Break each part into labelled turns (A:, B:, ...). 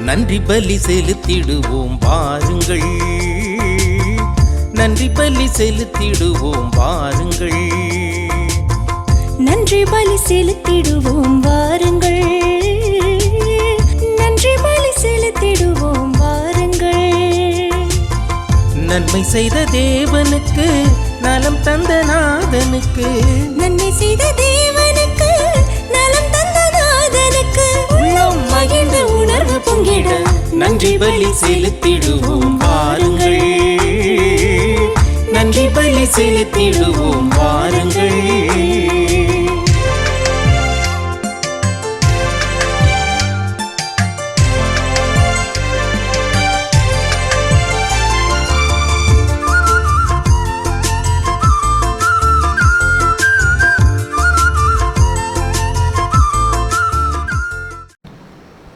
A: நன்றி பலி செலுத்திடுவோம் வாருங்கள், நன்றி பலி செலுத்திடுவோம் வாருங்கள்,
B: நன்றி பலி செலுத்திடுவோம் வாருங்கள், நன்றி பலி செலுத்திடுவோம் வாருங்கள்.
A: நன்மை செய்த தேவனுக்கு, நலம் தந்த நாதனுக்கு,
B: நன்மை செய்த தேவனுக்கு, நலம் தந்த நாதனுக்கு, உள்ளம் மகிழ்ந்த உணர்வு பொங்கிட
A: நன்றி பலி செலுத்திடுவோம் வாருங்கள், நன்றி பலி செலுத்திடுவோம் வாருங்கள்.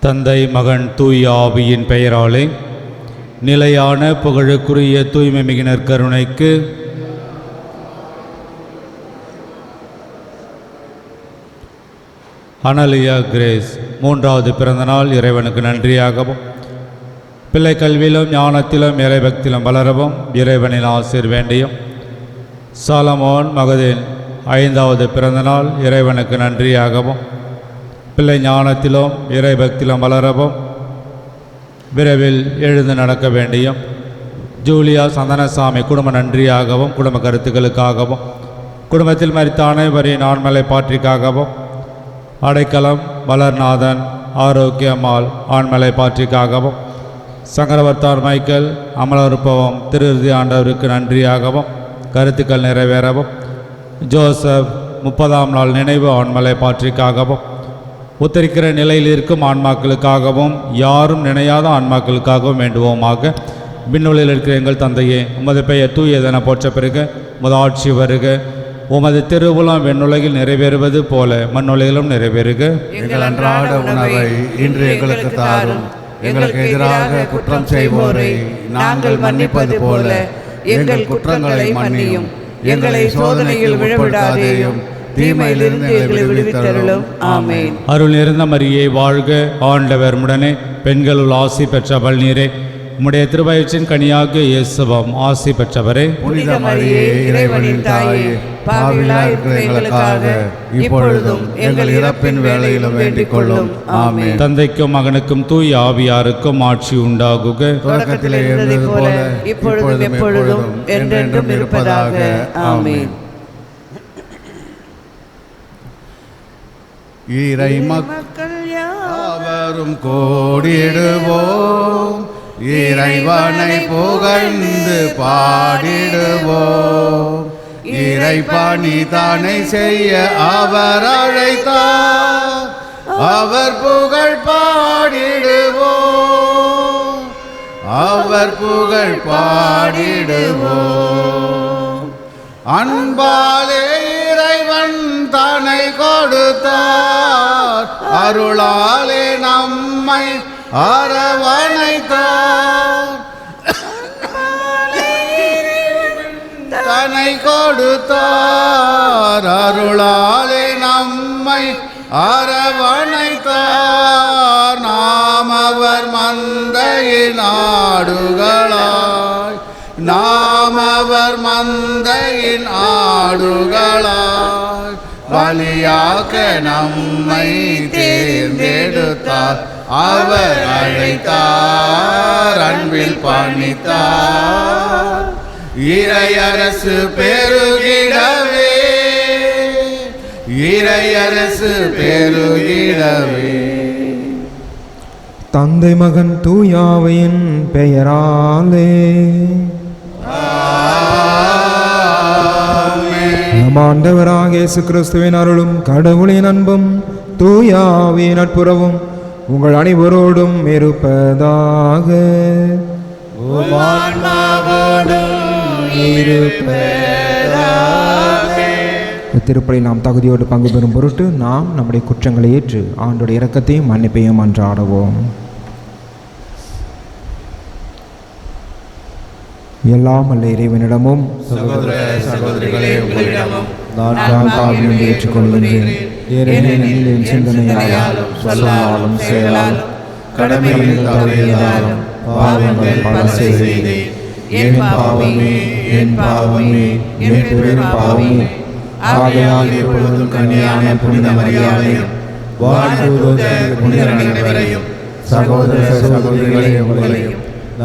C: தந்தை மகன் தூய ஆவியின் பெயராலே நிலையான புகழுக்குரிய தூய்மை மிகினர் கருணைக்கு அனலியா கிரேஸ் 3வது பிறந்தநாள் இறைவனுக்கு நன்றியாகவும், பிள்ளை கல்வியிலும் ஞானத்திலும் இறைபக்தியிலும் வளரவும் இறைவனின் ஆசீர் வேண்டியும், சாலமோன் மகதின் 5வது பிறந்தநாள் இறைவனுக்கு நன்றியாகவும், பிள்ளை ஞானத்திலும் இறைபக்தியிலும் வளரவும் விரைவில் எழுந்து நடக்க வேண்டியும், ஜூலியா சந்தனசாமி குடும்ப நன்றியாகவும், குடும்ப கருத்துக்களுக்காகவும், குடும்பத்தில் மரித்த அனைவரின் ஆண்மலை பாற்றிக்காகவும், அடைக்கலம் வளர்நாதன் ஆரோக்கியம்மாள் ஆண்மலை பாற்றிக்காகவும், சங்கரவர்த்தார் மைக்கேல் அமலருப்பவம் திருஇறுதி ஆண்டவருக்கு நன்றியாகவும் கருத்துக்கள் நிறைவேறவும், ஜோசப் 30ஆம் நாள் நினைவு ஆண்மலை பாற்றிக்காகவும், உத்தரிக்கிற நிலையில் இருக்கும் ஆன்மாக்களுக்காகவும், யாரும் நினையாத ஆன்மாக்களுக்காகவும் வேண்டுவோமாக. விண்ணுலகில் இருக்கிற எங்கள் தந்தையே, உமது பெயர் தூயதென போற்ற பெறுக, உமது ஆட்சி வருக, உமது திருவுளம் விண்ணுலகில் நிறைவேறுவது போல மண்ணுலகிலும் நிறைவேறுக.
D: எங்கள் அன்றாட உணவை இன்று எங்களுக்கு தாரும். எங்களுக்கு எதிராக குற்றம் செய்வோரை நாங்கள் மன்னிப்பது போல எங்கள் குற்றங்களை மன்னியும். எங்களை சோதனையில் விழவிடாதேயும், தீமையிலிருந்து எங்களை விடுவித்தருளும். ஆமென்.
C: அருள் நிறைந்த மரியே வாழ்க, ஆண்டவர் உடனே, பெண்களுள் ஆசி பெற்றவள் நீரே, உம்முடைய திருவயிற்றின் கனியாகிய இயேசுவும் ஆசி பெற்றவரே.
D: புனித மரியே, இறைவனின் தாயே, பாவிகளாய் இருக்கிற எங்களுக்காக இப்பொழுதும் எங்கள் இறப்பின் வேளையிலும் வேண்டிக் கொள்ளும். ஆமென்.
C: தந்தைக்கும் மகனுக்கும் தூய ஆவியாருக்கும் ஆட்சி உண்டாகுக.
D: தொடக்கத்திலே இருந்தது போல இப்பொழுதும் எப்பொழுதும் என்றென்றும் இருப்பதாக. ஆமென். இறை மக்கள் யாவரும் கோடிடுவோம், இறைவனை புகழ்ந்து பாடிடுவோம். இறை பணி தானே செய்ய அவர் அழைத்தார், அவர் புகழ் பாடிடுவோம், அவர் புகழ் பாடிடுவோம். அன்பாலே இறைவன் தன்னை கொடுத்தார், அருளாலே நம்மை அரவணைத்தார். தன்னை கொடுத்தார், அருளாலே நம்மை அரவணைத்தார். நாம் அவர் மந்தையின் ஆடுகளாய், நாம் அவர் மந்தையின் ஆடுகளாய், பலியாக்க நம்மை தேர்ந்தெடுத்தார். அவர் அழைத்தார், அன்பில் பணித்தார். இறையரசு பெருகிடவே, இறையரசு பெருகிடவே.
E: தந்தை மகன் தூயாவையின் பெயராலே நம் ஆண்டவராக இயேசு கிறிஸ்துவின் அருளும் கடவுளின் அன்பும் தூயாவின் நட்புறவும் உங்கள் அனைவரோடும் இருப்பதாக. திருப்பலி நாம் தகுதியோடு பங்கு பெறும் பொருட்டு நாம் நம்முடைய குற்றங்களை ஏற்று ஆண்டோடைய இரக்கத்தையும் மன்னிப்பையும் அன்றாடுவோம். எல்லாம் அல்ல இறைவனிடமும்
D: சகோதர சகோதரிகளே உங்களிடமும்
E: நான் பாவியை ஏற்றுக்கொள்கின்றேன். என் சிந்தனையாலும் சொல்லாலும் செயலாலும்
D: கடமையில் தவறியதாலும் பாவங்கள் பல செய்தேன். என் பாவமே, என் பாவமே, என் பெரும் பாவமே. ஆகையால் எப்பொழுதும் கன்னியான புனித மரியாதையும் வாழ்ந்த புனிதர் அனைவரையும் சகோதர சகோதரிகளை உங்களையும்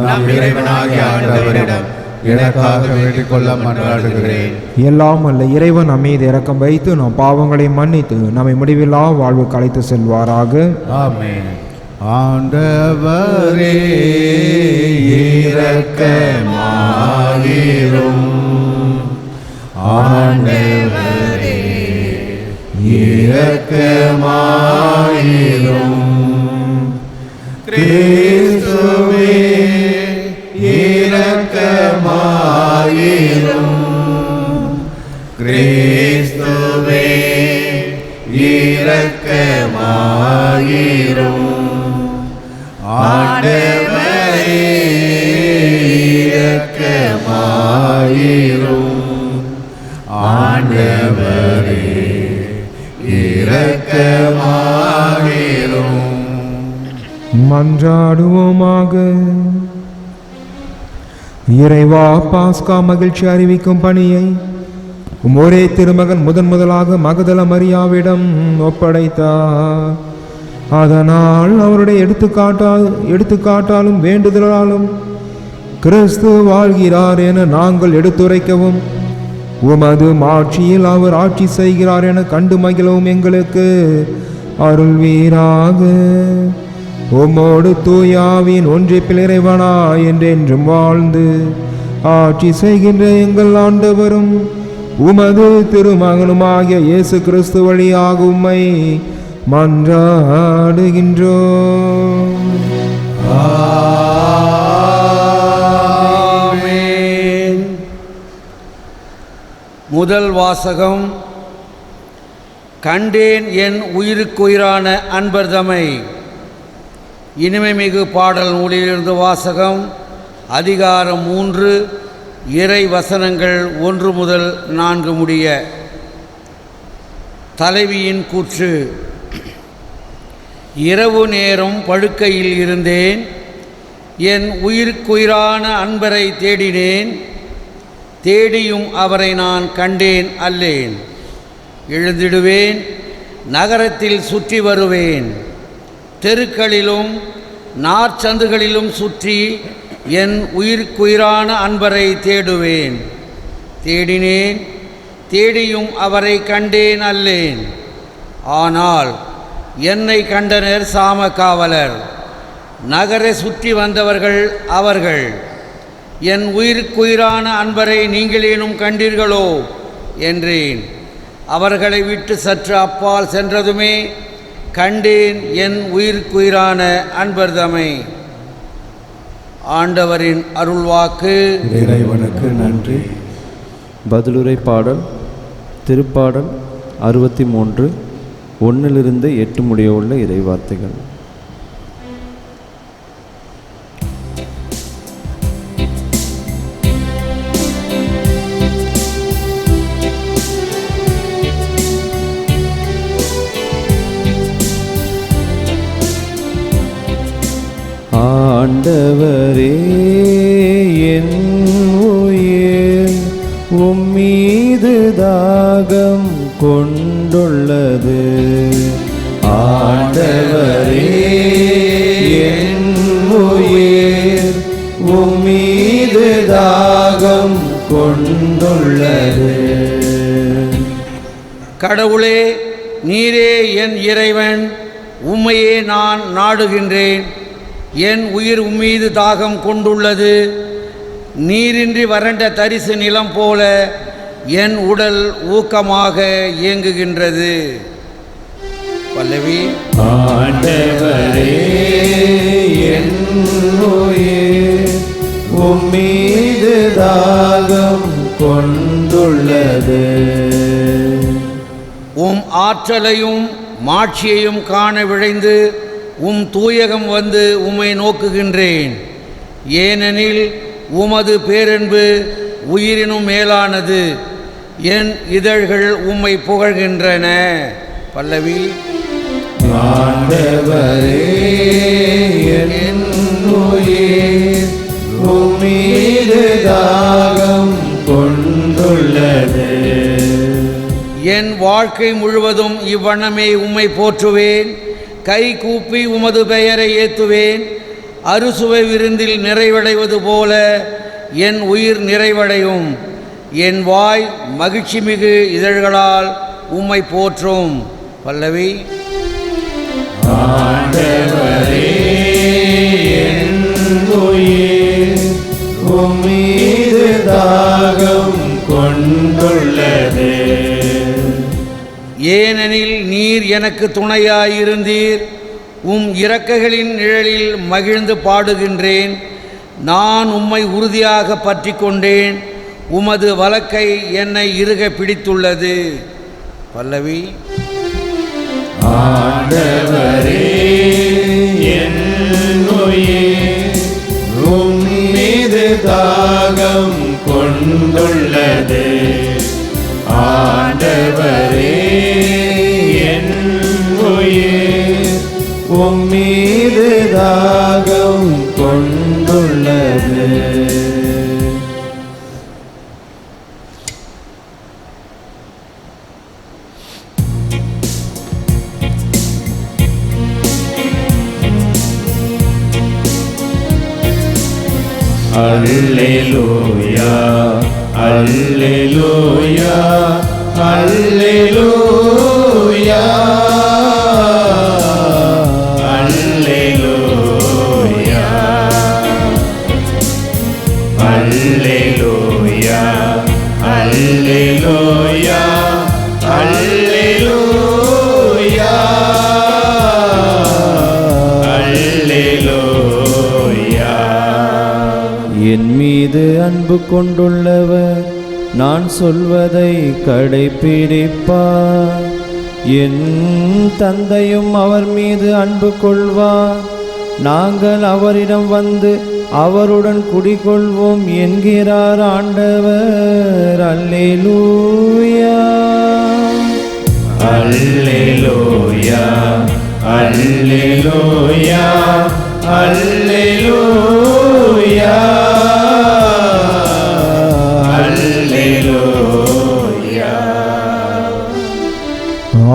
D: நம் இறைவனாகிய ஆண்டவரிடம் எனக்காக வேண்டிக் கொள்ள மன்றாடுகிறேன்.
E: எல்லாம் அல்ல இறைவன் நம் மீது இரக்கம் வைத்து நம் பாவங்களை மன்னித்து நம்மை முடிவில்லா வாழ்வுக்கு அழைத்து செல்வாராக.
D: ஆமென். ஆண்டவரே இரக்கமாயிரும். ஆண்டவரே இரக்கமாயிரும். கிறிஸ்துவே இரக்கமாயிரும். கிறிஸ்துவே இரக்கமாயிரும். ஆண்டவரே இரக்கமாயிரும். ஆண்டவரே இரக்கமாயிரும்.
E: மன்றாடுவோமாக. இறைவா, பாஸ்கா மகிழ்ச்சி அறிவிக்கும் பணியை ஒரே திருமகன் முதலாக மகதல மரியாவிடம் ஒப்படைத்தார். அதனால் அவருடைய எடுத்துக்காட்டாலும் வேண்டுதலாலும் கிறிஸ்து வாழ்கிறார் என நாங்கள் எடுத்துரைக்கவும், உமது மாட்சியில் அவர் ஆட்சி செய்கிறார் என கண்டு மகிழவும் எங்களுக்கு அருள்வீராக. உம்மோடு தூயாவின் ஒன்றிப்பில் இறைவனா என்றென்றும் வாழ்ந்து ஆட்சி செய்கின்ற எங்கள் ஆண்டவரும் உமது திருமகனுமாகிய இயேசு கிறிஸ்து வழியாக உம்மை மன்றாடுகின்றோம்.
F: ஆமென். முதல் வாசகம். கண்டேன் என் உயிருக்குயிரான அன்பர்தமை. இனிமைமிகு பாடல் நூலிலிருந்து வாசகம். அதிகாரம் 3, இறை வசனங்கள் 1 முதல் 4 முடிய. தலைவியின் கூற்று. இரவு நேரம் படுக்கையில் இருந்தேன், என் உயிருக்குயிரான அன்பரை தேடினேன், தேடியும் அவரை நான் கண்டேன் அல்லேன். எழுந்திடுவேன், நகரத்தில் சுற்றி வருவேன், தெருக்களிலும் நாற்சந்துகளிலும் சுற்றி என் உயிருக்குயிரான அன்பரை தேடுவேன். தேடினேன், தேடியும் அவரை கண்டேன் அல்லேன். ஆனால் என்னை கண்டனர் சாம காவலர், நகரை சுற்றி வந்தவர்கள் அவர்கள். என் உயிருக்குயிரான அன்பரை நீங்களேனும் கண்டீர்களோ என்றேன். அவர்களை விட்டு சற்று அப்பால் சென்றதுமே கண்டேன் என் உயிருக்குயிரான அன்பர்தமை. ஆண்டவரின் அருள்வாக்கு.
D: இறைவனுக்கு நன்றி.
G: பதிலுரை பாடல். திருப்பாடல் 63 1 - 8 முடிய உள்ள இறைவார்த்தைகள். ஆண்டவரே என் உயிர் உம்மீது தாகம் கொண்டுள்ளது. ஆண்டவரே என் உயிர் உம்மீது தாகம் கொண்டுள்ளது.
F: கடவுளே, நீரே என் இறைவன், உம்மையே நான் நாடுகின்றேன். என் உயிர் உம்மீது தாகம் கொண்டுள்ளது. நீரின்றி வறண்ட தரிசு நிலம் போல என் உடல் ஊக்கமாக இயங்குகின்றது. பல்லவி.
G: ஆண்டவரே என் உயிர் உம்மீது தாகம் கொண்டுள்ளது.
F: உம் ஆற்றலையும் மாட்சியையும் காண விழைந்து உம் தூயகம் வந்து உம்மை நோக்குகின்றேன். ஏனெனில் உமது பேரன்பு உயிரினும் மேலானது. என் இதழ்கள் உம்மை புகழ்கின்றன. பல்லவி.
G: ஆண்டவரே என் உயிர் உம்மீது தாகம் கொண்டுள்ளது.
F: என் வாழ்க்கை முழுவதும் இவ்வண்ணமே உம்மை போற்றுவேன். கை கூப்பி உமது பெயரை ஏத்துவேன். அறுசுவை விருந்தில் நிறைவடைவது போல என் உயிர் நிறைவடையும். என் வாய் மகிழ்ச்சி மிகு இதழ்களால் உம்மை போற்றும். பல்லவி.
G: ஆண்டவரே என் உயிர் உம்மீது தாகம் கொண்டுள்ளது.
F: ஏனெனில் நீர் எனக்கு துணையாயிருந்தீர். உம் இரக்கைகளின் நிழலில் மகிழ்ந்து பாடுகின்றேன். நான் உம்மை உறுதியாக பற்றி கொண்டேன். உமது வலக்கை என்னை இறுக பிடித்துள்ளது. பல்லவி.
G: ஆண்டவரே என் உயிர் உம்மீது தாகம் கொண்டுள்ளது. ஆண்டவரே என் உயிர் உம்மீது தாகம் கொண்டுள்ளது. அல்லேலூயா அல்லேலூயா அல்லேலூயா அல்லேலூயா அல்லேலூயா அல்லேலூயா அல்லேலூயா அல்லேலூயா. என் மீது அன்பு கொண்டுள்ளவர் நான் சொல்வதை கடைப்பிடிப்பார். என் தந்தையும் அவர் மீது அன்பு கொள்வார். நாங்கள் அவரிடம் வந்து அவருடன் குடிகொள்வோம் என்கிறார் ஆண்டவர். அல்லேலூயா அல்லேலூயா அல்லேலூயா அல்லேலூயா அல்லேலூயா.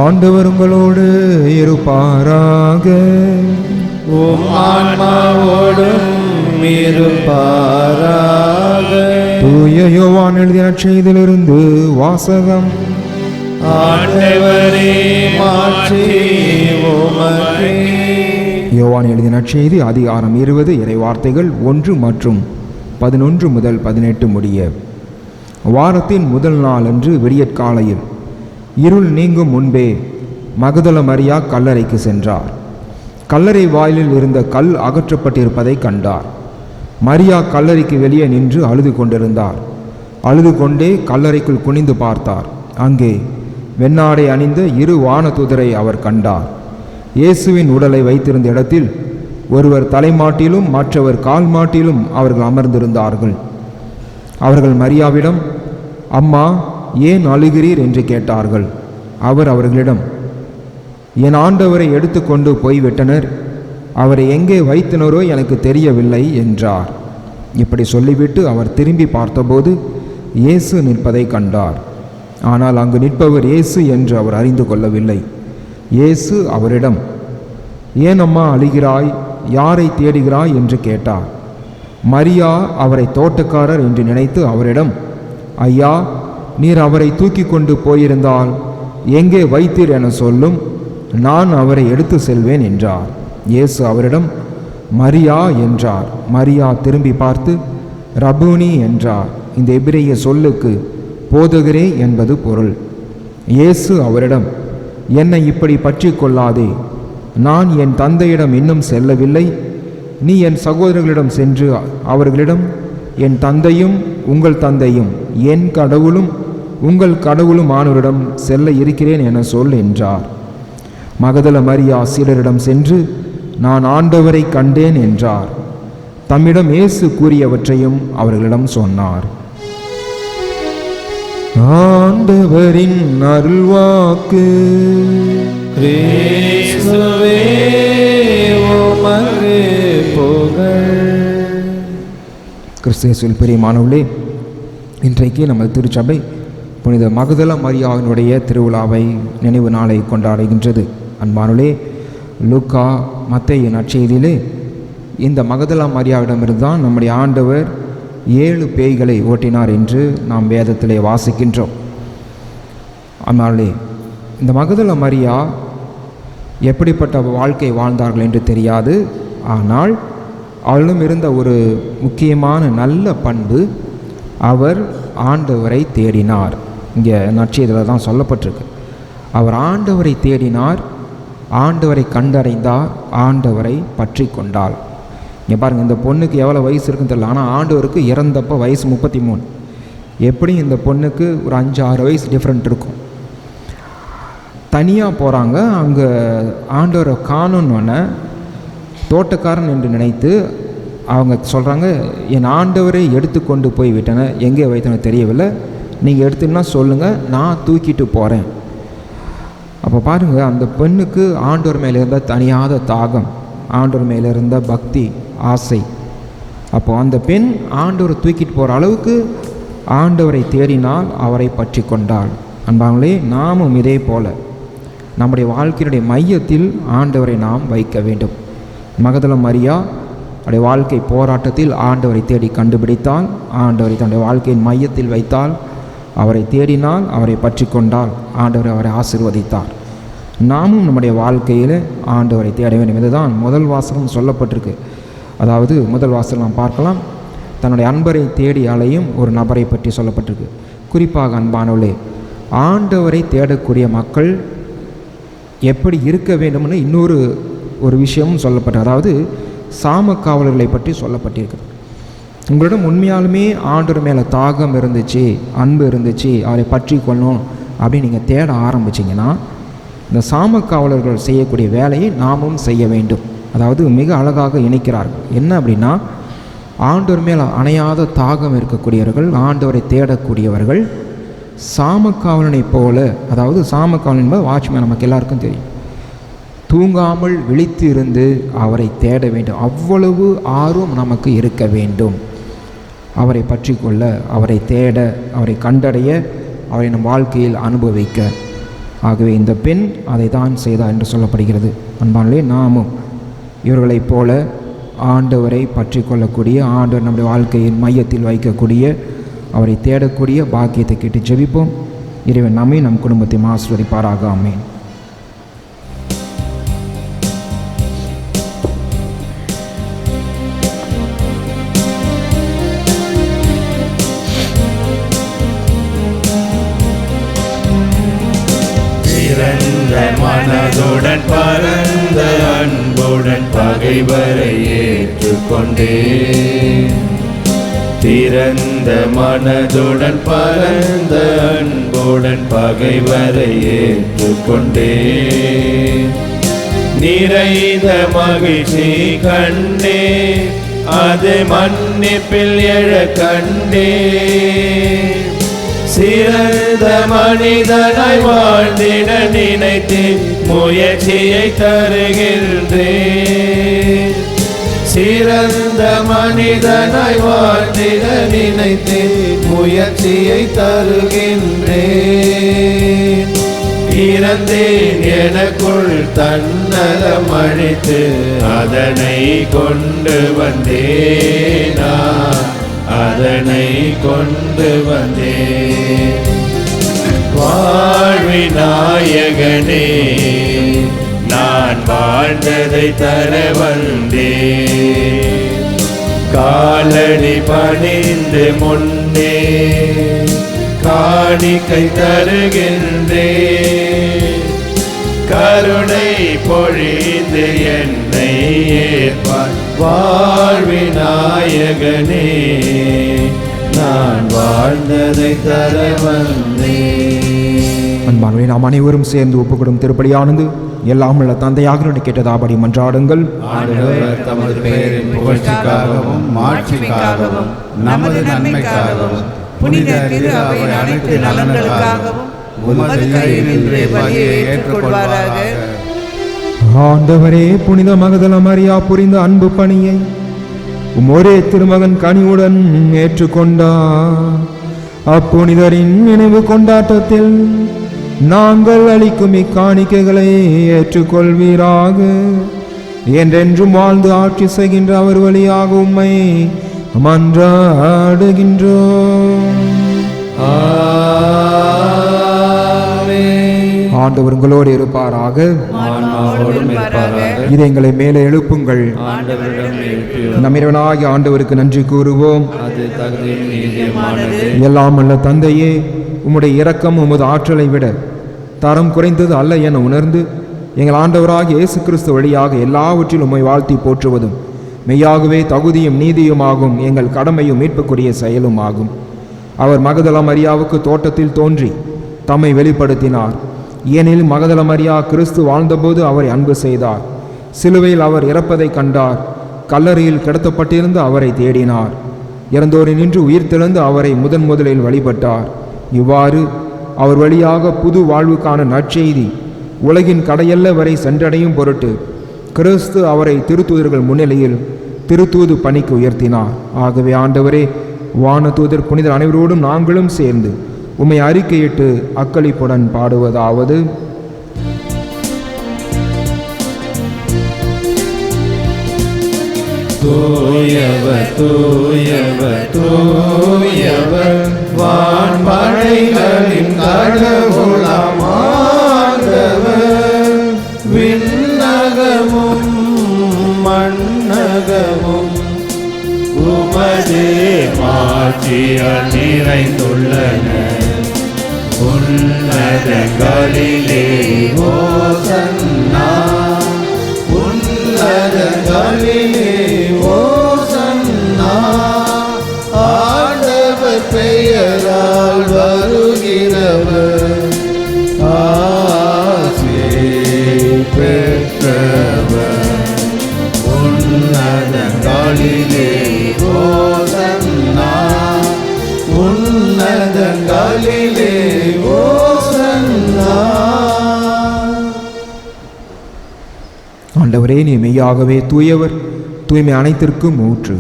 E: ஆண்டவர் உங்களோடு இருப்பாராக.
G: உம் ஆன்மாவோடும் இருப்பாராக.
E: தூய யோவான் எழுதிய நற்செய்தியிலிருந்து வாசகம்.
G: ஆண்டவரே மாற்றி உமக்கே.
E: யோவான் எழுதிய நற்செய்தி அதிகாரம் 20 இறைவார்த்தைகள் 1 மற்றும் 11 முதல் 18 முடிய. வாரத்தின் முதல் நாளன்று விடியற்காலையில் இருள் நீங்கும் முன்பே மகதல மரியா கல்லறைக்கு சென்றார். கல்லறை வாயிலில் இருந்த கல் அகற்றப்பட்டிருப்பதை கண்டார். மரியா கல்லறைக்கு வெளியே நின்று அழுது கொண்டிருந்தார். அழுது கொண்டே கல்லறைக்குள் குனிந்து பார்த்தார். அங்கே வெண்ணாடை அணிந்த 2 வானதூதரை அவர் கண்டார். இயேசுவின் உடலை வைத்திருந்த இடத்தில் ஒருவர் தலைமாட்டிலும் மற்றவர் கால் மாட்டிலும் அவர்கள் அமர்ந்திருந்தார்கள். அவர்கள் மரியாவிடம், அம்மா, ஏன் அழுகிறீர் என்று கேட்டார்கள். அவர் அவர்களிடம், என் ஆண்டவரை எடுத்துக்கொண்டு போய்விட்டனர். அவரை எங்கே வைத்தனரோ எனக்கு தெரியவில்லை என்றார். இப்படி சொல்லிவிட்டு அவர் திரும்பி பார்த்தபோது இயேசு நிற்பதை கண்டார். ஆனால் அங்கு நிற்பவர் இயேசு என்று அவர் அறிந்து கொள்ளவில்லை. இயேசு அவரிடம், ஏன் அம்மா அழுகிறாய்? யாரை தேடுகிறாய் என்று கேட்டார். மரியா அவரை தோட்டக்காரர் என்று நினைத்து அவரிடம், ஐயா, நீர் அவரை தூக்கி கொண்டு போயிருந்தால் எங்கே வைத்தீர் என சொல்லும், நான் அவரை எடுத்து செல்வேன் என்றார். இயேசு அவரிடம், மரியா என்றார். மரியா திரும்பி பார்த்து ரபூனி என்றார். இந்த எபிரேய சொல்லுக்கு போதகரே என்பது பொருள். இயேசு அவரிடம், என்னை இப்படி பற்றி கொள்ளாதே, நான் என் தந்தையிடம் இன்னும் செல்லவில்லை. நீ என் சகோதரர்களிடம் சென்று அவர்களிடம், என் தந்தையும் உங்கள் தந்தையும் என் கடவுளும் உங்கள் கடவுளும் ஆனவரிடம் செல்ல இருக்கிறேன் என சொல் என்றார். மகதல மரியா சீடரிடம் சென்று, நான் ஆண்டவரை கண்டேன் என்றார். தம்மிடம் இயேசு கூறியவற்றையும் அவர்களிடம் சொன்னார். ஆண்டவரின் அருள்வாக்கு.
G: கிறிஸ்துவே உமக்கு புகழ்.
E: கிறிஸ்துவில் பிரியமானவர்களே, இன்றைக்கு நமது திருச்சபை புனித மகதல மரியாவினுடைய திருவிழாவை நினைவு நாளை கொண்டாடுகின்றது. அன்பானவர்களே, லூக்கா மத்தேயு நற்செய்தியிலே இந்த மகதல மரியாவிடமிருந்து தான் நம்முடைய ஆண்டவர் 7 பேய்களை ஓட்டினார் என்று நாம் வேதத்திலே வாசிக்கின்றோம். அன்பானவர்களே, இந்த மகதல மரியா எப்படிப்பட்ட வாழ்க்கை வாழ்ந்தார்கள் என்று தெரியாது. ஆனால் அவளிடம் இருந்த ஒரு முக்கியமான நல்ல பண்பு, அவர் ஆண்டவரை தேடினார். இங்கே நற்செய்தியில் தான் சொல்லப்பட்டிருக்கு. அவர் ஆண்டவரை தேடினார், ஆண்டவரை கண்டடைந்தார், ஆண்டவரை பற்றி கொண்டாள். இங்கே பாருங்கள், இந்த பொண்ணுக்கு எவ்வளோ வயசு இருக்குன்னு தெரியல, ஆனால் ஆண்டவருக்கு இறந்தப்போ வயசு 33. எப்படி இந்த பொண்ணுக்கு ஒரு 5-6 வயசு டிஃப்ரெண்ட் இருக்கும். தனியாக போகிறாங்க. அங்கே ஆண்டவரை காணணுன்னு தோட்டக்காரன் என்று நினைத்து அவங்க சொல்கிறாங்க, என் ஆண்டவரை எடுத்து கொண்டு போய் விட்டேன்னு, எங்கே வைத்தன தெரியவில்லை, நீங்கள் எடுத்துன்னா சொல்லுங்கள், நான் தூக்கிட்டு போகிறேன். அப்போ பாருங்கள், அந்த பெண்ணுக்கு ஆண்டவர் மேலே இருந்த தனியாத தாகம், ஆண்டவர் மேலே இருந்த பக்தி, ஆசை. அப்போ அந்த பெண் ஆண்டவரை தூக்கிட்டு போகிற அளவுக்கு ஆண்டவரை தேடினால், அவரை பற்றி கொண்டாள். அன்பாங்களே, நாமும் இதே போல் நம்முடைய வாழ்க்கையினுடைய மையத்தில் ஆண்டவரை நாம் வைக்க வேண்டும். மகதல மரியா அவருடைய வாழ்க்கை போராட்டத்தில் ஆண்டவரை தேடி கண்டுபிடித்தால், ஆண்டவரை தன்னுடைய வாழ்க்கையின் மையத்தில் வைத்தால், அவரை தேடினால், அவரை பற்றி கொண்டால், ஆண்டவர் அவரை ஆசீர்வதித்தார். நாமும் நம்முடைய வாழ்க்கையில் ஆண்டவரை தேட வேண்டும். இதுதான் முதல் வாசகம் சொல்லப்பட்டிருக்கு. அதாவது முதல் வாசகம் நாம் பார்க்கலாம், தன்னுடைய அன்பரை தேடி அலையும் ஒரு நபரை பற்றி சொல்லப்பட்டிருக்கு. குறிப்பாக அன்பானவர்களே, ஆண்டவரை தேடக்கூடிய மக்கள் எப்படி இருக்க வேண்டும்னு இன்னொரு விஷயமும் சொல்லப்பட்டது. அதாவது சாமக்காவலர்களை பற்றி சொல்லப்பட்டிருக்கு. உங்களிடம் உண்மையாலுமே ஆண்டவர் மேலே தாகம் இருந்துச்சு, அன்பு இருந்துச்சு, அவரை பற்றி கொள்ளணும் அப்படின்னு நீங்கள் தேட ஆரம்பிச்சிங்கன்னா, இந்த சாமக்காவலர்கள் செய்யக்கூடிய வேலையை நாமும் செய்ய வேண்டும். அதாவது மிக அழகாக இணைக்கிறார்கள். என்ன அப்படின்னா, ஆண்டவர் மேலே அணையாத தாகம் இருக்கக்கூடியவர்கள், ஆண்டவரை தேடக்கூடியவர்கள் சாமக்காவலனை போல, அதாவது சாமக்காவலன் என்பது வாட்ச்மேன், நமக்கு எல்லாருக்கும் தெரியும், தூங்காமல் விழித்து இருந்து அவரை தேட வேண்டும். அவ்வளவு ஆர்வம் நமக்கு இருக்க வேண்டும். அவரை பற்றி கொள்ள, அவரை தேட, அவரை கண்டடைய, அவரை நம் வாழ்க்கையில் அனுபவிக்க. ஆகவே இந்த பெண் அதை தான் செய்தார் என்று சொல்லப்படுகிறது. அன்பானே, நாமும் இவர்களைப் போல ஆண்டவரை பற்றி கொள்ளக்கூடிய, ஆண்டவர் நம்முடைய வாழ்க்கையின் மையத்தில் வைக்கக்கூடிய, அவரை தேடக்கூடிய பாக்கியத்தை கேட்டு ஜெபிப்போம். இறைவன் நம்மை நம் குடும்பத்தை ஆசீர்வதிப்பாராக. ஆமென்.
G: மனதுடன் பரந்த அன்புடன் பகைவரை ஏற்றுக்கொண்டே, திறந்த மனதுடன் பரந்த அன்புடன் பகைவரை ஏற்றுக்கொண்டே, நிறைந்த மகிழ்ச்சி கண்டே, அது மன்னிப்பில் எழ கண்டே, சிறந்த மனிதனாய் வாழ்ந்திட நினைத்து முயற்சியை தருகின்றேன். சிறந்த மனிதனாய் வாழ்ந்திட நினைத்து முயற்சியை தருகின்றேன். இறந்தேன் எனக்குள் தன்னலம் அழித்து அதனை கொண்டு வந்தேனா, அதனை கொண்டு வந்தே. வாழ்வின் நாயகனே, நான் வாழ்ந்ததை தர வந்தே. காலடி பணிந்து முன்னே காணிக்கை தருகின்றே. கருணை பொழிந்து என்னை ஏற்பார் வாழ்வின் நாயகனே, நான் வாழ்ந்ததை தர வந்தேன்.
E: அன்பானவர்களே, நாம் அனைவரும் சேர்ந்து ஒப்புக்கொடும் திருப்பலியானது எல்லாம் உள்ள தந்தையாக கேட்டதாபடி மன்றாடுங்கள்.
D: ஆண்டவர் தமது பெயரின் புகழ்ச்சிக்காகவும் மாட்சிக்காகவும் நமது நன்மைக்காகவும் புனித திரு அவை அனைத்து நலன்களுக்காகவும் உமது கையில் இன்று பலியை ஏற்றுக்கொள்வாராக.
E: ஆண்டவரே, புனித மகதல மரியா புரிந்த அன்பு பணியை ஒரே திருமகன் கனிவுடன் ஏற்றுக்கொண்டார். அப்புனிதரின் நினைவு கொண்டாட்டத்தில் நாங்கள் அளிக்கும் இக்காணிக்கைகளை ஏற்றுக்கொள்வீராக. என்றென்றும் வாழ்ந்து ஆட்சி செய்கின்ற அவர் வழியாக உம்மை மன்றாடுகின்றோம். ஆண்டவர் உங்களோடு இருப்பாராக. இதை எங்களை மேலே எழுப்புங்கள். நம் இறைவனாகிய ஆண்டவருக்கு நன்றி கூறுவோம். எல்லாம் அல்ல தந்தையே, உம்முடைய இரக்கம் உமது ஆற்றலை விட தரம் குறைந்தது அல்ல என உணர்ந்து எங்கள் ஆண்டவராகிய இயேசு கிறிஸ்து வழியாக எல்லாவற்றிலும் உம்மை வாழ்த்தி போற்றுவதும் மெய்யாகவே தகுதியும் நீதியுமாகும், எங்கள் கடமையும் மீட்புக்குரிய செயலும் ஆகும். அவர் மகதல மரியாவுக்கு தோட்டத்தில் தோன்றி தம்மை வெளிப்படுத்தினார். ஏனெனில் மகதல மரியா கிறிஸ்து வாழ்ந்தபோது அவரை அன்பு செய்தார். சிலுவையில் அவர் இறப்பதை கண்டார். கல்லறையில் கிடத்தப்பட்டிருந்து அவரை தேடினார். இறந்தோரினின்று உயிர் தெழுந்து அவரை முதலில் வழிபட்டார். இவ்வாறு அவர் வழியாக புது வாழ்வுக்கான நற்செய்தி உலகின் கடையல்ல வரை சென்றடையும் பொருட்டு கிறிஸ்து அவரை திருத்தூதர்கள் முன்னிலையில் திருத்தூது பணிக்கு உயர்த்தினார். ஆகவே ஆண்டவரே, வானதூதர் புனிதர் அனைவரோடும் நாங்களும் சேர்ந்து உம்மை அறிக்கையிட்டு அக்களிப்புடன் பாடுவதாவது:
G: தூயவர் தூயவர் தூயவர் வான்படைகளின் கடவுளாம் ஆண்டவர், விண்ணகமும் மண்ணகமும் உமது மாட்சியால் நிறைந்துள்ளன. உன்னதங்களிலே ஓசன்னா, உன்னதங்களிலே ஓசன்னா. ஆண்டவர் பெயரால் வருகிறவர் ஆசி பெற்றவர். உன்னதங்களிலே ஓசன்னா, உன்னதங்களிலே ஓசன்னா.
E: ஆண்டவரே, நீ மெய்யாகவே தூயவர், தூய்மை அனைத்திற்கும் ஊற்று.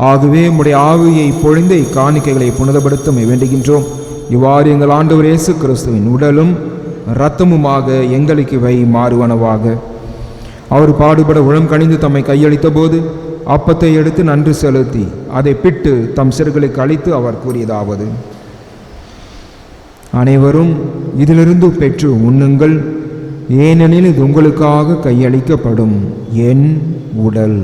E: ஆகவே உம்முடைய ஆவியை பொழிந்த இக்காணிக்கைகளை புனிதப்படுத்த வேண்டுகின்றோம். இவ்வாறு எங்கள் ஆண்டவர் இயேசு கிறிஸ்துவின் உடலும் இரத்தமுமாக எங்களுக்கு இவை மாறுவனவாக. அவர் பாடுபட உளம் கணிந்து தம்மை கையளித்த போது அப்பத்தை எடுத்து நன்றி செலுத்தி அதை பிட்டு தம் சிறுகளுக்கு அளித்து அவர் கூறியதாவது: அனைவரும் இதிலிருந்து பெற்று உண்ணுங்கள், ஏனெனில் இது உங்களுக்காக கையளிக்கப்படும் என் உடல்.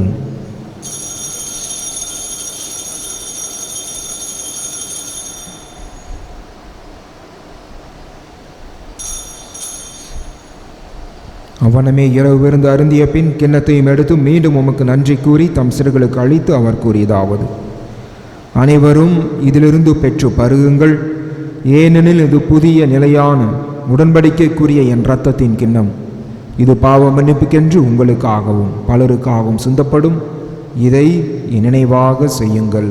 E: அவனமே இரவு விருந்து அருந்திய பின் கிண்ணத்தையும் எடுத்து மீண்டும் உமக்கு நன்றி கூறி தம் சிறுகளுக்கு அளித்து அவர் கூறியதாவது: அனைவரும் இதிலிருந்து பெற்று பருகுங்கள், ஏனெனில் இது புதிய நிலையான உடன்படிக்கைக்குரிய என் இரத்தத்தின் கிண்ணம். இது பாவ மன்னிப்புக்கென்று உங்களுக்காகவும் பலருக்காகவும் சிந்தப்படும். இதை நினைவாக செய்யுங்கள்.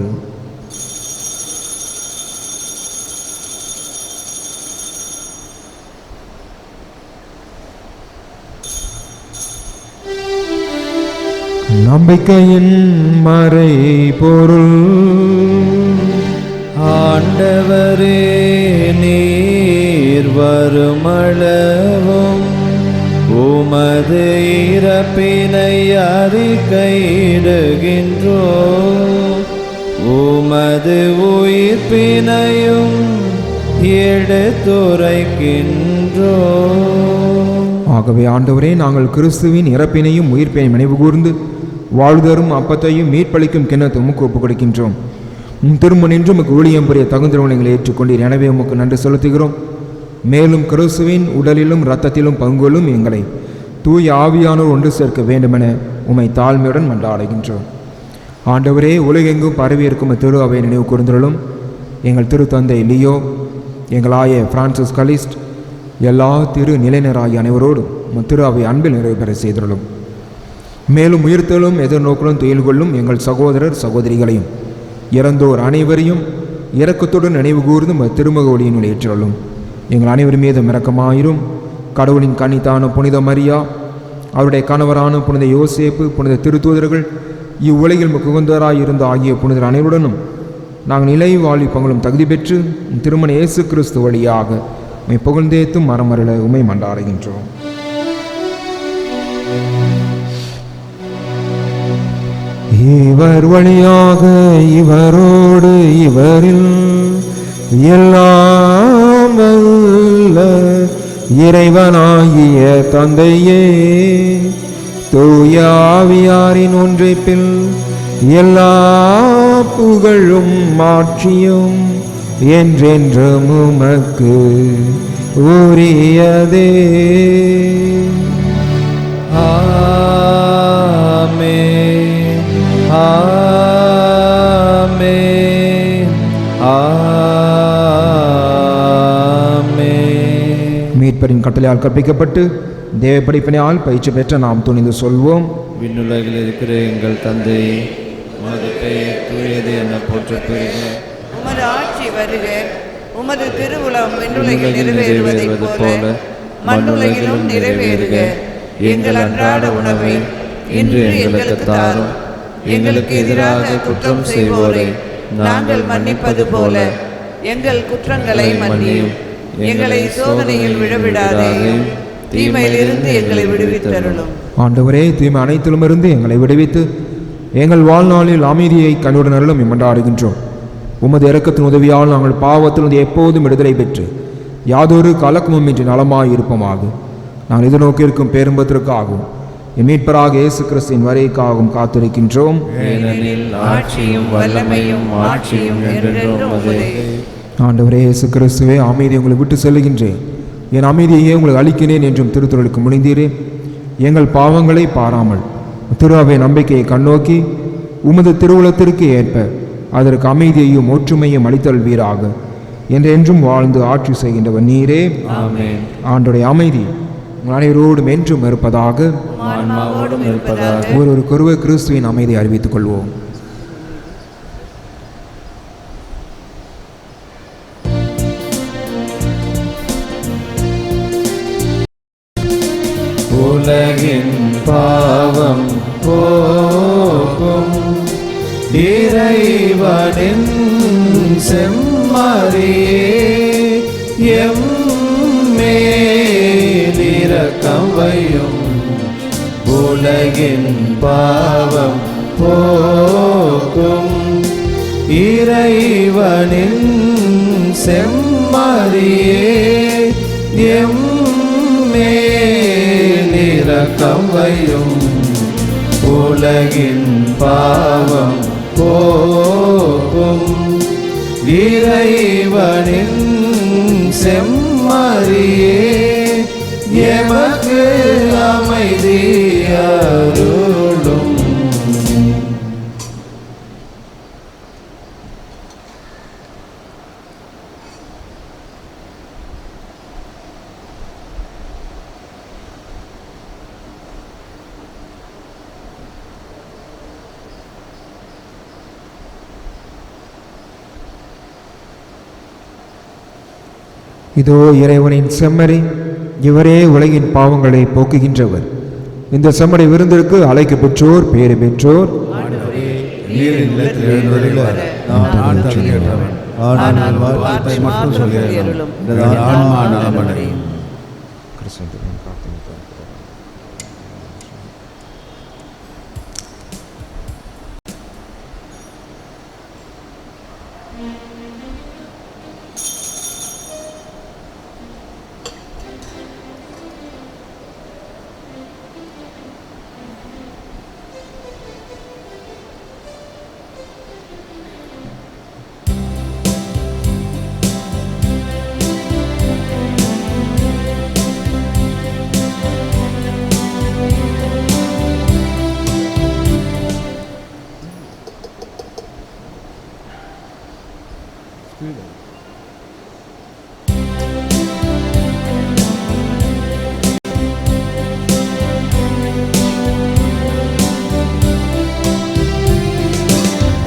E: நம்பிக்கையின் மறை பொருள்.
G: ஆண்டவரே, நீர் வருமளவும் உமது இறப்பினை அறிக்கையிடுகின்றோம், உமது உயிர்ப்பினையும் எடுத்துரைக்கின்றோம்.
E: ஆகவே ஆண்டவரே, நாங்கள் கிறிஸ்துவின் இறப்பினையும் உயிர்ப்பினையும் நினைவு கூர்ந்து வாழ்தரும் அப்பத்தையும் மீட்பளிக்கும் கிண்ணத்தை உமக்கு ஒப்புக் கொடுக்கின்றோம். திரும்ப நின்று உமக்கு ஊழியம் புரிய தகுந்தவங்களை ஏற்றுக்கொண்டீர். எனவே உமக்கு நன்றி செலுத்துகிறோம். மேலும் கிறிஸ்துவின் உடலிலும் இரத்தத்திலும் பங்குகளும் எங்களை தூய ஆவியானோர் ஒன்று சேர்க்க வேண்டுமென உம்மை தாழ்மையுடன் மன்றாடுகின்றோம். ஆண்டவரே, உலகெங்கும் பரவியிருக்கும் திரு அவை நினைவு கூர்ந்தருளும். எங்கள் திருத்தந்தை லியோ, எங்களாய பிரான்சிஸ் கலிஸ்ட், எல்லா திரு நிலையினராகிய அனைவரோடும் திரு அவை அன்பில் நிறைவு பெற செய்துள்ளோம். மேலும் உயிர்த்தலும் எதிர்நோக்கலும் துயில் கொள்ளும் எங்கள் சகோதரர் சகோதரிகளையும் இறந்தோர் அனைவரையும் இரக்கத்துடன் நினைவு கூர்ந்து திருமுக ஒளியினுள் ஏற்றலும். எங்கள் அனைவர் மீதும் இரக்கமாயிரும். கடவுளின் கன்னித்தான புனித மரியா, அவருடைய கணவரான புனித யோசேப்பு, புனித திருத்தூதர்கள், இவ்வுலகில் முகுந்தராய் இருந்த ஆகிய புனிதர் அனைவருடனும் நாங்கள் நிலை வாழ்வி பங்களும் தகுதி பெற்று திருமண இயேசு கிறிஸ்து வழியாக உம்மை புகழ்ந்தேத்தும் மரமருள உம்மை மன்றாடுகின்றோம். இவர் வழியாக இவரோடு இவரில் எல்லாம் வல்ல இறைவனாகிய தந்தையே, தூய ஆவியாரின் ஒன்றைப்பில் எல்லா புகழும் மாட்சியும் என்றென்றும் உமக்கு உரியதே.
G: ஆமென், ஆமென், ஆமென்.
E: மீட்பரின் கட்டளையால் கற்பிக்கப்பட்டு தேவ படிப்பினையால் பயிற்சி பெற்ற நாம் துணிந்து சொல்வோம்.
G: விண்ணுலகில் இருக்கிற எங்கள் தந்தை, உமது பெயர் தூயது என போற்றப் பெறுக.
H: உமது ஆட்சி வருக. உமது திருவுளம் விண்ணுலகில் நிறைவேறுவதைப் போல மண்ணுலகிலும் நிறைவேறுக. எங்கள் அன்றாட உணவை இன்று எங்களுக்கு தாரும். எங்களுக்கு எதிராக குற்றம் செய்வோரை நாங்கள் மன்னிப்பது போல எங்கள் குற்றங்களை மன்னியும். எங்களை சோதனையில் விழவிடாதேயும், தீமையிலிருந்து எங்களை விடுவித்தருளும்.
E: ஆண்டவரே, தீமை அனைத்திலுமிருந்து எங்களை விடுவித்து எங்கள் வாழ்நாளில் அமைதியை கண்ணுடன் அருளும் மன்றாடுகின்றோம். உமது இரக்கத்தின் உதவியால் நாங்கள் பாவத்திலிருந்து எப்போதும் விடுதலை பெற்று யாதொரு கலக்கமும் இன்றி நலமாய் இருப்போமாக. நாங்கள் எதிர்நோக்கி இருக்கும் பேரும்பத்திற்காகவும் என் மீட்பராக இயேசு கிறிஸ்துவின் வருகைக்காகவும் காத்திருக்கின்றோம்.
G: ஏனெனில் ஆட்சியும் வல்லமையும் ஆட்சியும் என்றென்றும் உமதே.
E: ஆண்டவரே இயேசு கிறிஸ்துவே, அமைதியை உங்களை விட்டு செல்லுகின்றேன், என் அமைதியையே உங்களுக்கு அளிக்கிறேன் என்றும் திருத்துறலுக்கு முனைந்தீரே. எங்கள் பாவங்களை பாராமல் திரு அவை நம்பிக்கையை கண்ணோக்கி உமது திருவுளத்திற்கு ஏற்ப அதற்கு அமைதியையும் ஒற்றுமையும் அளித்தல்வீராக. என்றென்றும் வாழ்ந்து ஆட்சி செய்கின்றவர் நீரே.
G: ஆமென்.
E: ஆண்டுடைய அமைதி உங்கள் அனைவரோடும் என்றும் இருப்பதாக.
G: ஆன்மாவோடும் இருப்பதாக.
E: ஒருவருக்கொருவர் கிறிஸ்துவின் அமைதியை அறிவித்துக் கொள்வோம்.
G: உலகின் பாவம் போக்கும் இறைவனின் செம்மறியே, எம்மேலிரக்கம் வையும். உலகின் பாவம் போக்கும் இறைவனின் செம்மறியே, எம்மேலிரக்கம் வையும். உலகின் பாவம் போக்கும் இறைவனின் செம்மறியே, எமக்கு அமைதி அருளும்.
E: இதோ இறைவனின் செம்மறி, இவரே உலகின் பாவங்களை போக்குகின்றவர். இந்த செம்மறி விருந்திற்கு அழைக்க பெற்றோர் பேறு பெற்றோர்.
D: நான் தகுதியற்றவன். ஆனால் வார்த்தை மட்டும் சொல்லியருளும், எனது ஆன்மா நலமடையும்.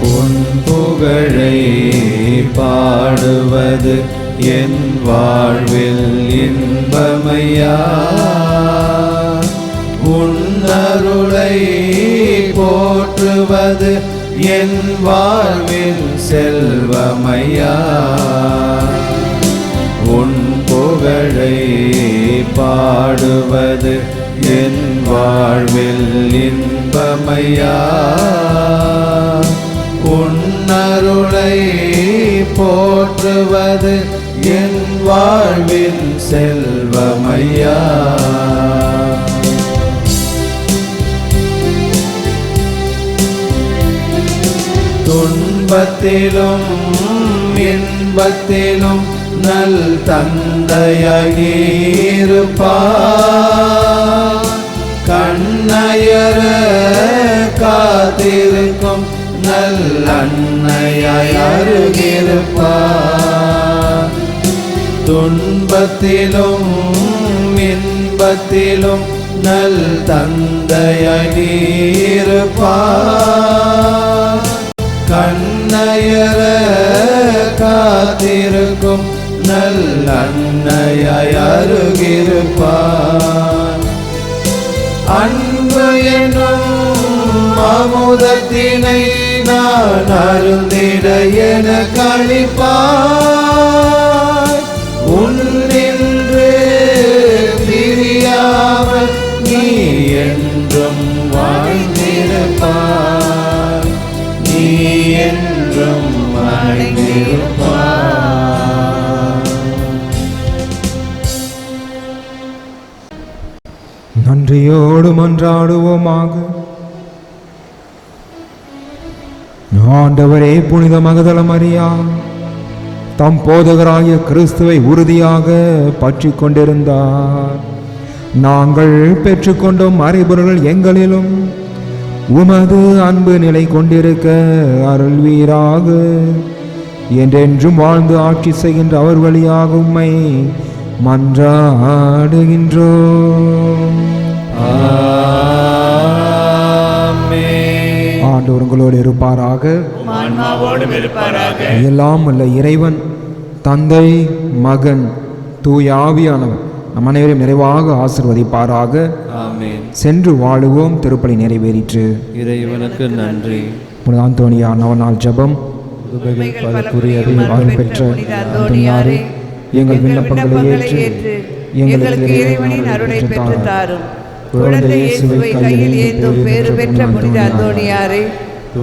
G: பொன் புகழை பாடுவது என் வாழ்வில் இன்பமையா. உன்னருளை போற்றுவது என் வாழ்வில் செல்வமையா. உன் புகழை பாடுவது என் வாழ்வில் இன்பமையா. உன்னருளை போற்றுவது என் வாழ்வில் செல்வமையா. துன்பத்திலும் இன்பத்திலும் நல் தந்தையாய் இருப்பார். கண்ணயர காத்திருக்கும் நல் அன்னையாய் அருகிருப்பார். துன்பத்திலும் இன்பத்திலும் நல் தந்தையாய் இருப்பார். கண்ணயர காத்திருக்கும் நல் அன்னையாய் அருகிருப்பார். அன்பு என்னும் அமுதத்தினை நான் அருந்திட என கழிப்பாய். உன்னின்று பிரியாமல் நீ என்றும் வாழ்ந்திருப்பாய். நீ என்றும் மறைந்திருப்பாய்.
E: நன்றியோடு மன்றாடுவோமாக. ஆண்டவரே, புனித மகதல மரியா தம் போதகராகிய கிறிஸ்துவை உறுதியாக பற்றி கொண்டிருந்தார். நாங்கள் பெற்றுக்கொண்டும் மறைபொருள் எங்களிலும் உமது அன்பு நிலை கொண்டிருக்க அருள்வீராக. என்றென்றும் வாழ்ந்து ஆட்சி செய்கின்ற அவர் வழியாக உம்மை மன்றாடுகின்றோம். ஆண்டவர் உங்களோடு இருப்பாராக. எல்லாம் உள்ள இறைவன் தந்தை மகன் தூய ஆவியானவர் நம் அனைவரையும் நிறைவாக ஆசீர்வதிப்பாராக. சென்று வாழுவோம். திருப்பலி நிறைவேறிற்று.
G: இறைவனுக்கு நன்றி.
E: புனித அந்தோனியா நவநாள் ஜெபம். பெற்ற அந்தோனியாரே, எங்கள் விண்ணப்பங்களை ஏற்று எங்களுக்கு இறைவனின் அருளை பெற்று தாரும்.
H: குழந்தை இயேசுவை கையில் ஏந்தும் பேறு பெற்ற புனித அந்தோனியாரே,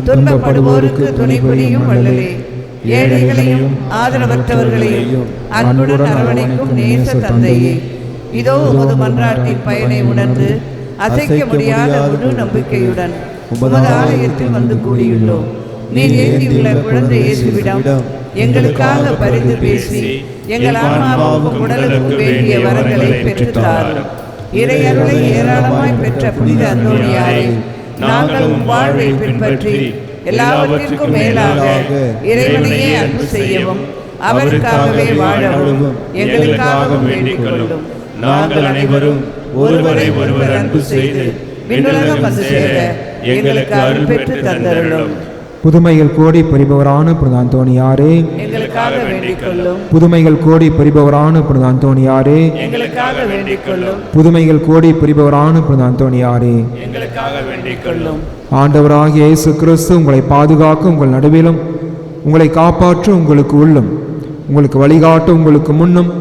H: துன்பப்படுவோருக்கு துணை புரியும் வள்ளலே, ஏழைகளையும் ஆதரவற்றவர்களையும் அன்புடன் அரவணைக்கும் நேச தந்தையே, இதோ உமது மன்றாட்டின் பயனை உணர்ந்து அசைக்க முடியாத முழு நம்பிக்கையுடன் உமது ஆலயத்தில் வந்து கூடியுள்ளோம். நீர் ஏந்தியுள்ள குழந்தை இயேசுவிடம் எங்களுக்காக பரிந்து பேசி எங்கள் ஆன்மாவுக்கும் உடலுக்கும் வேண்டிய வரங்களை பெற்றுத்தாரும். இறையருளை ஏராளமாய் பெற்ற புனித அந்தோனியாரே, நாங்கள் உம் வாழ்வை பின்பற்றி எல்லாவற்றிற்கும் மேலாக இறைவனையே அன்பு செய்யவும் அவருக்காகவே வாழவும் எங்களுக்காக வேண்டிக் கொள்ளும். நாங்கள் அனைவரும் ஒருவரை ஒருவர் அன்பு செய்து விண்ணுலகம் வந்து சேர எங்களுக்கு அருள் பெற்று தந்தருளும்.
E: புதுமைகள் கோடி புரிபவரான புனித அந்தோனியாரே,
H: எங்களுக்காக வேண்டிக் கொள்ளும்.
E: புதுமைகள் கோடி புரிபவரான புனித அந்தோனியாரே,
H: எங்களுக்காக வேண்டிக் கொள்ளும்.
E: புதுமைகள் கோடி புரிபவரான புனித அந்தோனியாரே,
H: எங்களுக்காக வேண்டிக் கொள்ளும்.
E: ஆண்டவராகிய இயேசு கிறிஸ்து உங்களை பாதுகாக்க உங்கள் நடுவிலும், உங்களை காப்பாற்ற உங்களுக்கு உள்ளும், உங்களுக்கு வழிகாட்ட உங்களுக்கு முன்னும்,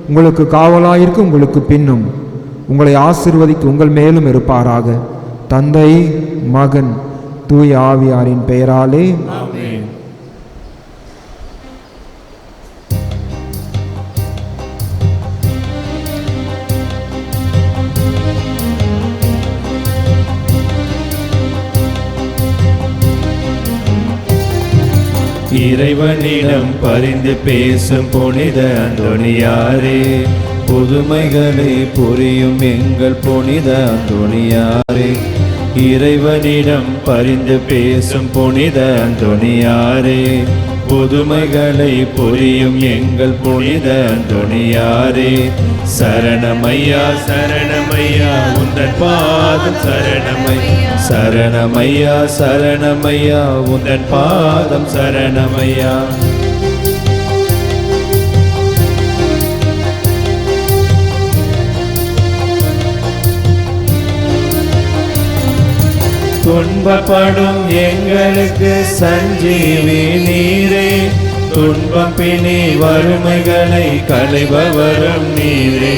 E: உங்களுக்கு காவலாயிருக்க உங்களுக்கு பின்னும், உங்களை ஆசீர்வதித்து உங்கள் மேலும் இருப்பாராக. தந்தை மகன் தூய ஆவியாரின் பெயராலே
G: ஆமென். இறைவனிடம் பரிந்து பேசும் புனித அந்தோனியாரே, புதுமைகளை புரியும் எங்கள் புனித அந்தோனியாரே, இறைவனிடம் பரிந்து பேசும் புனித அந்தோனியாரே, புதுமைகளை புரியும் எங்கள் புனித அந்தோணியாரே, சரணமையா சரணமையா உந்தன் பாதம் சரணமையா, சரணமையா சரணமையா உந்தன் பாதம் சரணமையா. துன்பப்படும் எங்களுக்கு சஞ்சீவி நீரே, துன்பம் பிணி வறுமைகளை களைபவரும் நீரே.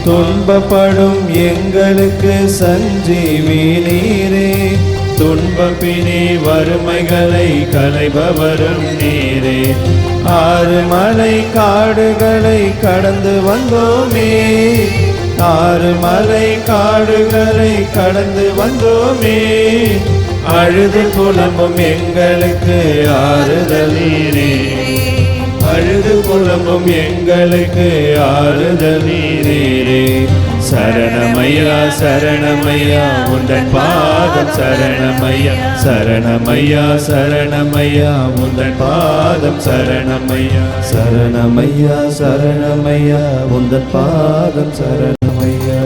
G: துன்பப்படும் எங்களுக்கு சஞ்சீவி நீரே, துன்பம் பிணி வறுமைகளை களைபவரும் நீரே. ஆறு மலை காடுகளை கடந்து வந்தோமே, ஆறு மலை காடுகளை கடந்து வந்தோமே, அழுது புலம்பும் எங்களுக்கு ஆறுதல் நீரே, அழுது புலம்பும் எங்களுக்கு ஆறுதல் நீரே. சரணமையா சரணமையா உந்தன் பாதம் சரணமையா, சரணமையா சரணமையா உந்தன் பாதம் சரணமையா, சரணமையா சரணமையா உந்தன் பாதம் சரணமையா.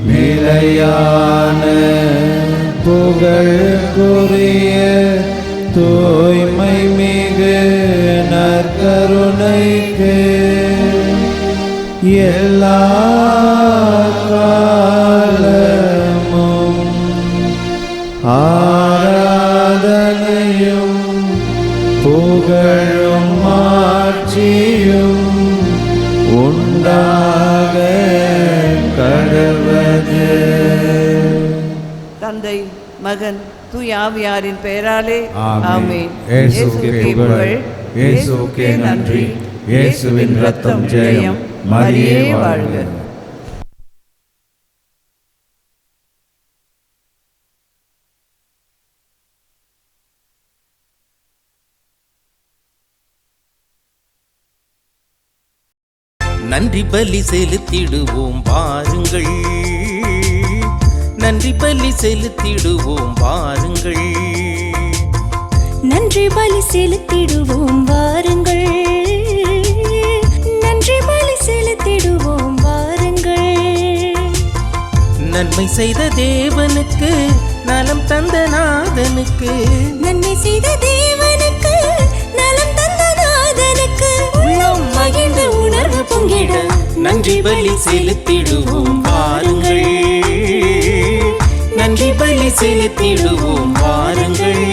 G: நிலையான புகழ்க்குரிய தூய்மை மிகு நற்கருணைக்கு எல்லா காலமும் ஆராதனையும் புகழும் ஆட்சியும் உண்டாக கடவது.
H: தந்தை மகன் தூய ஆவியாரின் பெயராலே
D: ஆமென்.
H: ஆமென்.
D: இயேசுவுக்கே புகழ், இயேசுவுக்கே நன்றி, இயேசுவின் இரத்தம் ஜெயம், மரியே வாழ்க.
A: நன்றி பலி செலுத்திடுவோம் வாருங்கள், நன்றி பலி செலுத்திடுவோம் வாருங்கள்,
B: நன்றி பலி செலுத்திடுவோம் வாருங்கள், நன்றி பலி செலுத்திடுவோம் வாருங்கள்.
A: நன்மை செய்த தேவனுக்கு நலம் தந்த நாதனுக்கு,
B: நன்மை செய்த தேவனுக்கு நலம் தந்த நாதனுக்கு உள்ளம் மகிழ்ந்து உணர்வு பொங்கிட
A: நன்றி பலி செலுத்திடுவோம் வாருங்கள், நன்றி பலி செலுத்திடுவோம் வாருங்கள்.